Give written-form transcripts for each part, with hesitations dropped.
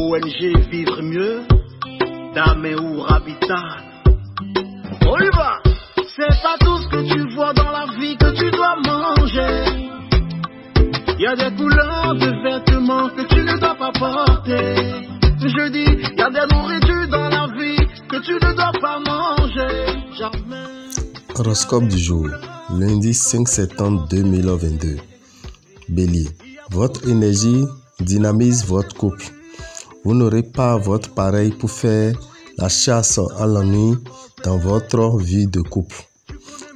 ONG Vivre Mieux, d'Améour Habitat. On y va! C'est pas tout ce que tu vois dans la vie que tu dois manger. Il y a des couleurs de vêtements que tu ne dois pas porter. Je dis, il y a des nourritures dans la vie que tu ne dois pas manger. Jamais. Horoscope du jour, lundi 5 septembre 2022. Bélier, votre énergie dynamise votre couple. Vous n'aurez pas votre pareil pour faire la chasse à l'ennui dans votre vie de couple.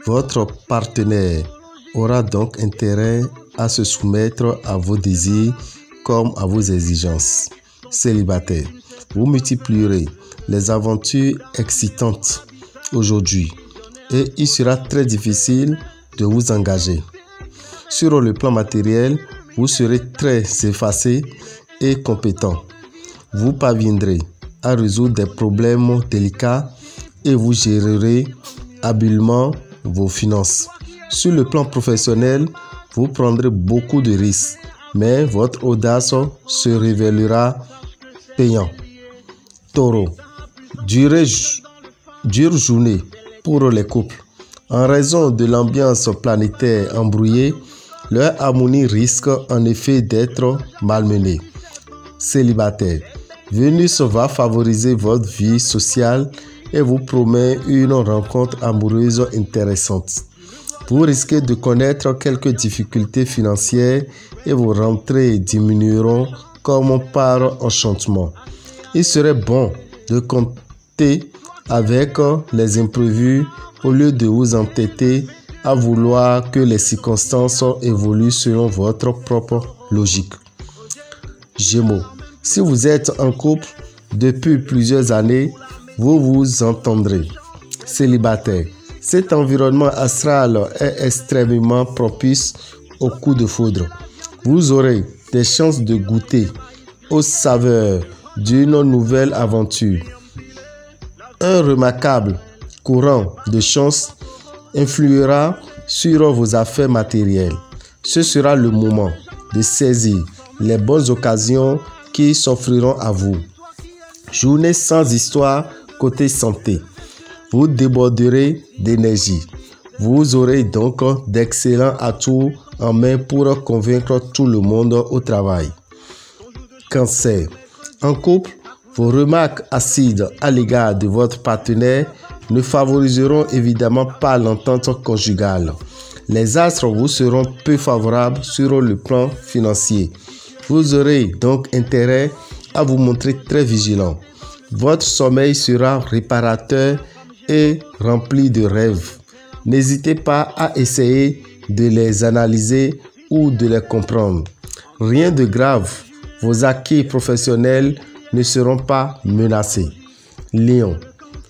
Votre partenaire aura donc intérêt à se soumettre à vos désirs comme à vos exigences. Célibataire, vous multiplierez les aventures excitantes aujourd'hui et il sera très difficile de vous engager. Sur le plan matériel, vous serez très effacé et compétent. Vous parviendrez à résoudre des problèmes délicats et vous gérerez habilement vos finances. Sur le plan professionnel, vous prendrez beaucoup de risques, mais votre audace se révélera payant. Taureau, dure journée pour les couples. En raison de l'ambiance planétaire embrouillée, leur harmonie risque en effet d'être malmenée. Célibataire, Vénus va favoriser votre vie sociale et vous promet une rencontre amoureuse intéressante. Vous risquez de connaître quelques difficultés financières et vos rentrées diminueront comme par enchantement. Il serait bon de compter avec les imprévus au lieu de vous entêter à vouloir que les circonstances évoluent selon votre propre logique. Gémeaux, si vous êtes en couple depuis plusieurs années, vous vous entendrez. Célibataire, cet environnement astral est extrêmement propice aux coups de foudre. Vous aurez des chances de goûter aux saveurs d'une nouvelle aventure. Un remarquable courant de chance influera sur vos affaires matérielles. Ce sera le moment de saisir les bonnes occasions qui s'offriront à vous. Journée sans histoire côté santé. Vous déborderez d'énergie. Vous aurez donc d'excellents atouts en main pour convaincre tout le monde au travail. Cancer. En couple, vos remarques acides à l'égard de votre partenaire ne favoriseront évidemment pas l'entente conjugale. Les astres vous seront peu favorables sur le plan financier. Vous aurez donc intérêt à vous montrer très vigilant. Votre sommeil sera réparateur et rempli de rêves. N'hésitez pas à essayer de les analyser ou de les comprendre. Rien de grave, vos acquis professionnels ne seront pas menacés. Lion,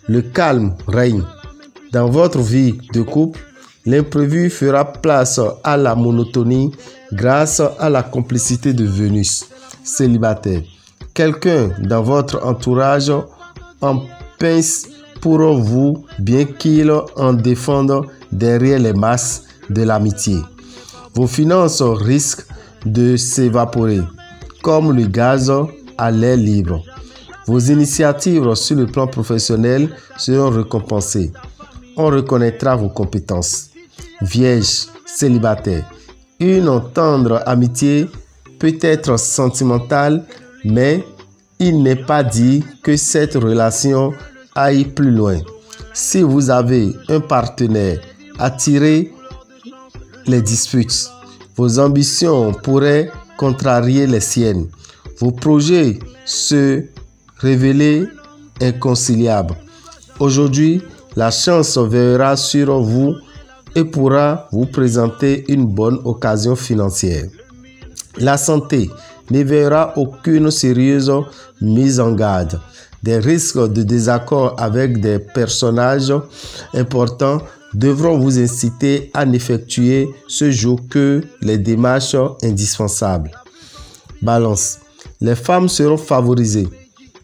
le calme règne. Dans votre vie de couple, l'imprévu fera place à la monotonie grâce à la complicité de Vénus. Célibataire, quelqu'un dans votre entourage en pince pour vous, bien qu'il en défende derrière les masses de l'amitié. Vos finances risquent de s'évaporer comme le gaz à l'air libre. Vos initiatives sur le plan professionnel seront récompensées. On reconnaîtra vos compétences. Vierge, célibataire, une tendre amitié peut être sentimentale, mais il n'est pas dit que cette relation aille plus loin. Si vous avez un partenaire, attirez les disputes. Vos ambitions pourraient contrarier les siennes. Vos projets se révéler inconciliables. Aujourd'hui, la chance veillera sur vous et pourra vous présenter une bonne occasion financière. La santé n'éveillera aucune sérieuse mise en garde. Des risques de désaccord avec des personnages importants devront vous inciter à n'effectuer ce jour que les démarches indispensables. Balance. Les femmes seront favorisées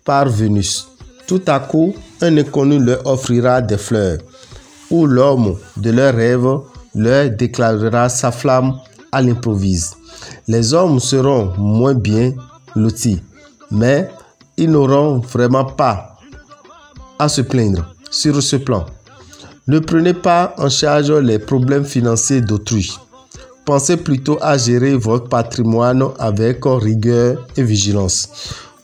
par Vénus. Tout à coup, un inconnu leur offrira des fleurs, ou l'homme de leurs rêves leur déclarera sa flamme à l'improviste. Les hommes seront moins bien lotis, mais ils n'auront vraiment pas à se plaindre sur ce plan. Ne prenez pas en charge les problèmes financiers d'autrui. Pensez plutôt à gérer votre patrimoine avec rigueur et vigilance.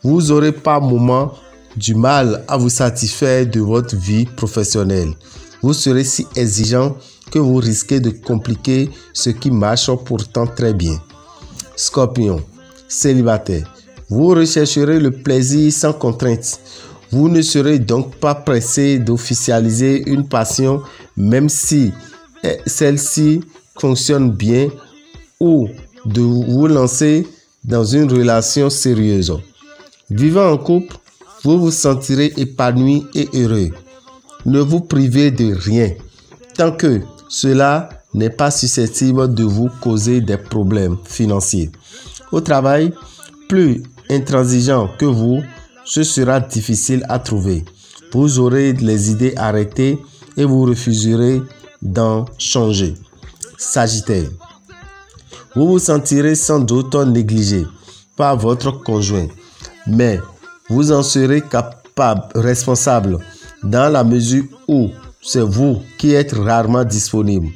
Vous n'aurez pas moment du mal à vous satisfaire de votre vie professionnelle. Vous serez si exigeant que vous risquez de compliquer ce qui marche pourtant très bien. Scorpion, célibataire. Vous rechercherez le plaisir sans contrainte. Vous ne serez donc pas pressé d'officialiser une passion, même si celle-ci fonctionne bien, ou de vous lancer dans une relation sérieuse. Vivant en couple, vous vous sentirez épanoui et heureux. Ne vous privez de rien, tant que cela n'est pas susceptible de vous causer des problèmes financiers. Au travail, plus intransigeant que vous, ce sera difficile à trouver. Vous aurez les idées arrêtées et vous refuserez d'en changer. Sagittaire. Vous vous sentirez sans doute négligé par votre conjoint, mais vous en serez responsable dans la mesure où c'est vous qui êtes rarement disponible.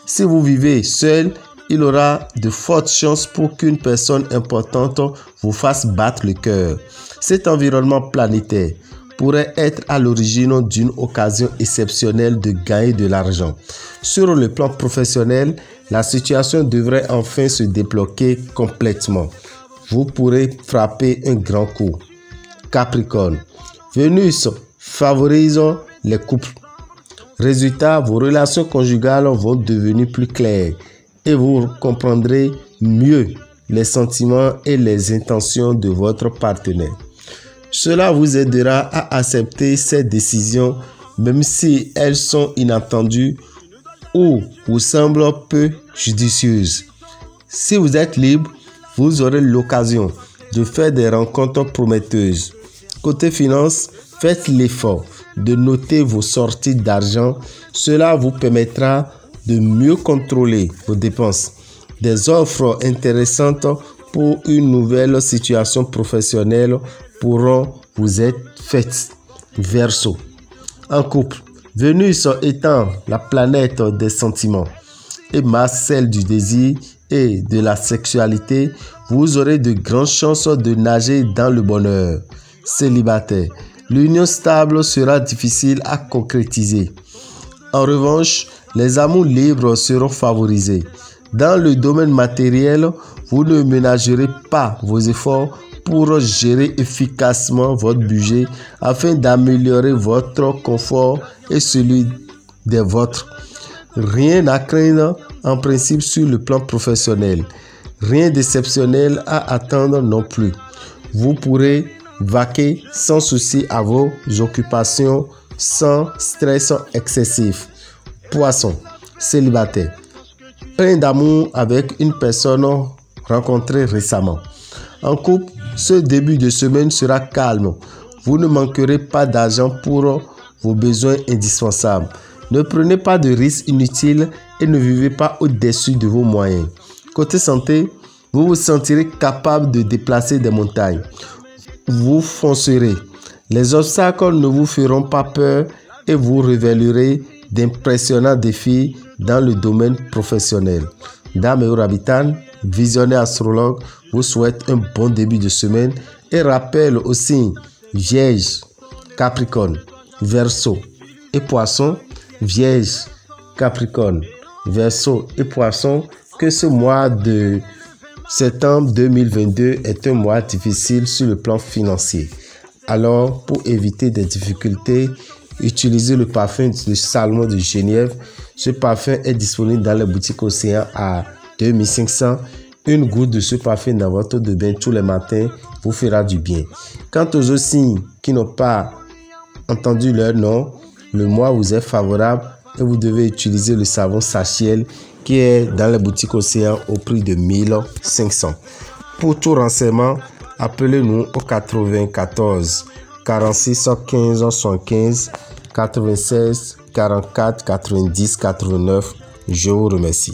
Si vous vivez seul, il aura de fortes chances pour qu'une personne importante vous fasse battre le cœur. Cet environnement planétaire pourrait être à l'origine d'une occasion exceptionnelle de gagner de l'argent. Sur le plan professionnel, la situation devrait enfin se débloquer complètement. Vous pourrez frapper un grand coup. Capricorne. Vénus favorise les couples. Résultat, vos relations conjugales vont devenir plus claires et vous comprendrez mieux les sentiments et les intentions de votre partenaire. Cela vous aidera à accepter ces décisions même si elles sont inattendues ou vous semblent peu judicieuses. Si vous êtes libre, vous aurez l'occasion de faire des rencontres prometteuses. Côté finance, faites l'effort de noter vos sorties d'argent. Cela vous permettra de mieux contrôler vos dépenses. Des offres intéressantes pour une nouvelle situation professionnelle pourront vous être faites. Verseau. En couple, Vénus étant la planète des sentiments et Mars celle du désir et de la sexualité, vous aurez de grandes chances de nager dans le bonheur. Célibataire, l'union stable sera difficile à concrétiser. En revanche, les amours libres seront favorisés. Dans le domaine matériel, vous ne ménagerez pas vos efforts pour gérer efficacement votre budget afin d'améliorer votre confort et celui des vôtres. Rien à craindre en principe sur le plan professionnel. Rien d'exceptionnel à attendre non plus. Vous pourrez vaquer sans souci à vos occupations sans stress excessif. Poisson, célibataire. Plein d'amour avec une personne rencontrée récemment. En couple, ce début de semaine sera calme. Vous ne manquerez pas d'argent pour vos besoins indispensables. Ne prenez pas de risques inutiles et ne vivez pas au-dessus de vos moyens. Côté santé, vous vous sentirez capable de déplacer des montagnes. Vous foncerez. Les obstacles ne vous feront pas peur et vous révélerez d'impressionnants défis dans le domaine professionnel. Dame et Orabitan, visionnaire astrologue, vous souhaite un bon début de semaine et rappelle aussi Vierge, Capricorne, Verseau et Poisson, Vierge, Capricorne, Verseau et Poisson, que ce mois de septembre 2022 est un mois difficile sur le plan financier. Alors, pour éviter des difficultés, utilisez le parfum de Salomon de Genève. Ce parfum est disponible dans les boutiques Océan à 2500. Une goutte de ce parfum dans votre eau de bain tous les matins vous fera du bien. Quant aux autres signes qui n'ont pas entendu leur nom, le mois vous est favorable et vous devez utiliser le savon Sachiel qui est dans les boutiques Océan au prix de 1500. Pour tout renseignement, appelez-nous au 94 46 15 75 96 44 90 89. Je vous remercie.